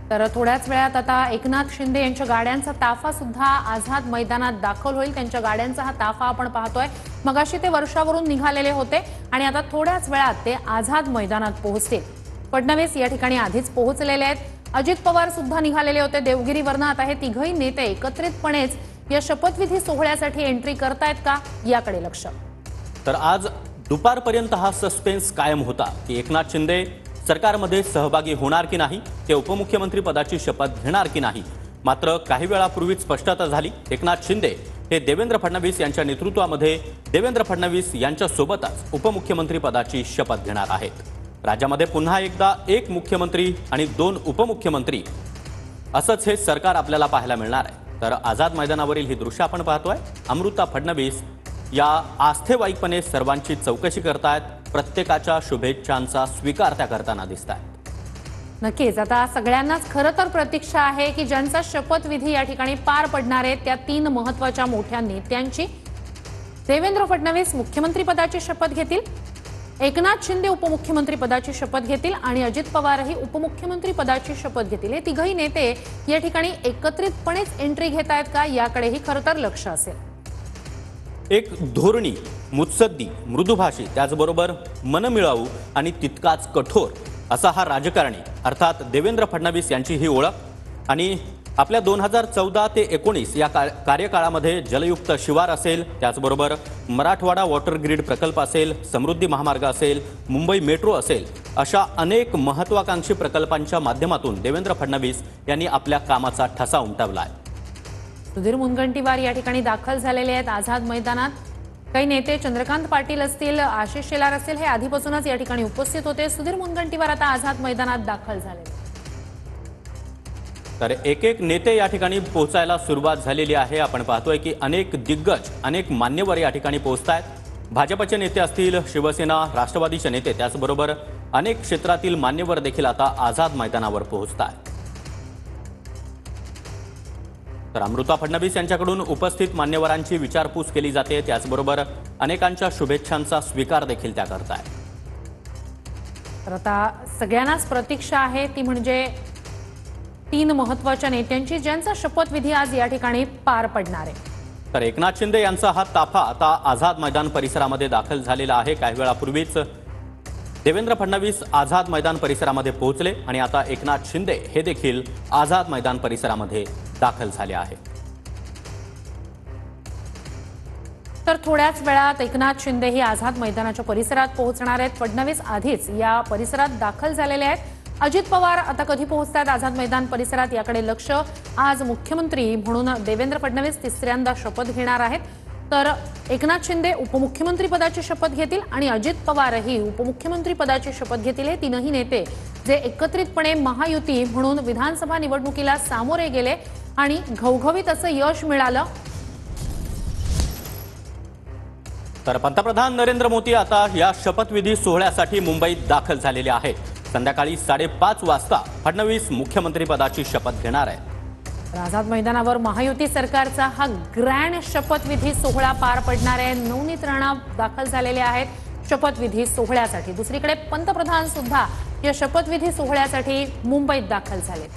तर थोड्याच वेळात आता एकनाथ शिंदे यांच्या गाड्यांचा ताफा सुद्धा आझाद मैदानात दाखल होईल। त्यांच्या गाड्यांचा हा ताफा आपण पाहतोय। मगाशी ते वर्षावरून निघालेले होते आणि आता थोड्याच वेळात ते आझाद मैदानात पोहोचतील। फडणवीस या ठिकाणी आधीच पोहोचलेले आहेत। अजित पवार सुद्धा निघालेले होते देवगिरीवरनं। आता हे तिघही नेते एकत्रितपणेच या शपथविधी सोहळ्यासाठी एंट्री करतायत का याकडे लक्ष। तर आज दुपारपर्यंत हा सस्पेन्स कायम होता की एकनाथ शिंदे सरकारमध्ये सहभागी होणार की नाही, ते उपमुख्यमंत्री पदाची शपथ घेणार की नाही। मात्र काही वेळापूर्वीच स्पष्टता झाली। एकनाथ शिंदे हे देवेंद्र फडणवीस यांच्या नेतृत्वामध्ये देवेंद्र फडणवीस यांच्या सोबतच उपमुख्यमंत्री पदाची शपथ घेणार आहेत। राज्यामध्ये पुन्हा एकदा एक मुख्यमंत्री आणि दोन उपमुख्यमंत्री असंच हे सरकार आपल्याला पाहायला मिळणार आहे। तर आझाद मैदानावरील ही दृश्य आपण पाहतोय। अमृता फडणवीस या आस्थेवाईकपणे सर्वांची चौकशी करतायत, प्रत्येकाच्या शुभेच्छांचा स्वीकार त्या करताना दिसतायत। नक्कीच आता सगळ्यांनाच खरं तर प्रतीक्षा आहे की ज्यांचा शपथविधी या ठिकाणी पार पडणार आहे त्या तीन महत्त्वाच्या मोठ्या नेत्यांची। देवेंद्र फडणवीस मुख्यमंत्री पदाची शपथ घेतील, एकनाथ शिंदे उपमुख्यमंत्री पदाची शपथ घेतील आणि अजित पवारही उपमुख्यमंत्री पदाची शपथ घेतील। हे तिघही नेते या ठिकाणी एकत्रितपणेच एंट्री घेत आहेत का याकडेही खरं तर लक्ष असेल। एक धोरणी, मुत्सद्दी, मृदुभाषी, त्याचबरोबर मनमिळावू आणि तितकाच कठोर असा हा राजकारणी अर्थात देवेंद्र फडणवीस यांची ही ओळख। आणि आपल्या 2014 ते 19 या कार्यकाळामध्ये जलयुक्त शिवार असेल, त्याचबरोबर मराठवाडा वॉटर ग्रीड प्रकल्प असेल, समृद्धी महामार्ग असेल, मुंबई मेट्रो असेल, अशा अनेक महत्त्वाकांक्षी प्रकल्पांच्या माध्यमातून देवेंद्र फडणवीस यांनी आपल्या कामाचा ठसा उमटवला आहे। सुधीर मुनगंटीवार या ठिकाणी दाखल झालेले आहेत आझाद मैदानात। काही नेते चंद्रकांत पाटील असतील, आशिष शेलार असतील, हे आधीपासूनच या ठिकाणी उपस्थित होते। सुधीर मुनगंटीवार आता आझाद मैदानात दाखल झाले। तर एक नेते या ठिकाणी पोहोचायला सुरुवात झालेली आहे। आपण पाहतोय की अनेक दिग्गज, अनेक मान्यवर या ठिकाणी पोहोचतायत। भाजपचे नेते असतील, शिवसेना, राष्ट्रवादीचे नेते, त्याचबरोबर अनेक क्षेत्रातील मान्यवर देखील आता आझाद मैदानावर पोहोचतायत। तर अमृता फडणवीस यांच्याकडून उपस्थित मान्यवरांची विचारपूस केली जाते, त्याचबरोबर अनेकांच्या शुभेच्छांचा स्वीकार देखील त्या करतायत। तर आता सगळ्यांनाच प्रतीक्षा आहे ती म्हणजे तीन महत्त्वाच्या नेत्यांची ज्यांचा शपथविधी आज या ठिकाणी पार पडणार आहे। तर एकनाथ शिंदे यांचा हा ताफा आता आझाद मैदान परिसरामध्ये दाखल झालेला आहे। काही वेळापूर्वीच देवेंद्र फडणवीस आझाद मैदान परिसरामध्ये पोहोचले आणि आता एकनाथ शिंदे हे देखील आझाद मैदान परिसरामध्ये दाखल झाले आहेत। तर थोड्याच वेळात एकनाथ शिंदे हे आझाद मैदानाच्या परिसरात पोहोचणार आहेत। फडणवीस आधीच या परिसरात दाखल झालेले आहेत। अजित पवार आता कधी पोहोचतात आझाद मैदान परिसरात याकडे लक्ष। आज मुख्यमंत्री म्हणून देवेंद्र फडणवीस तिसऱ्यांदा शपथ घेणार आहेत। तर एकनाथ शिंदे उपमुख्यमंत्री पदाची शपथ घेतील आणि अजित पवारही उपमुख्यमंत्री पदाची शपथ घेतील। हे तीनही नेते जे एकत्रितपणे महायुती म्हणून विधानसभा निवडणुकीला सामोरे गेले आणि घवघवीत असं यश मिळालं। तर पंतप्रधान नरेंद्र मोदी आता या शपथविधी सोहळ्यासाठी मुंबईत दाखल झालेले आहेत। संध्याकाळी 5:30 वाजता फडणवीस मुख्यमंत्री पदाची शपथ घेणार आहेत। आझाद मैदानावर महायुती सरकारचा हा ग्रँड शपथविधी सोहळा पार पडणार आहे। नवनीत राणा दाखल झालेले आहेत शपथविधी सोहळ्यासाठी। दुसरीकडे पंतप्रधान सुद्धा या शपथविधी सोहळ्यासाठी मुंबईत दाखल झाले।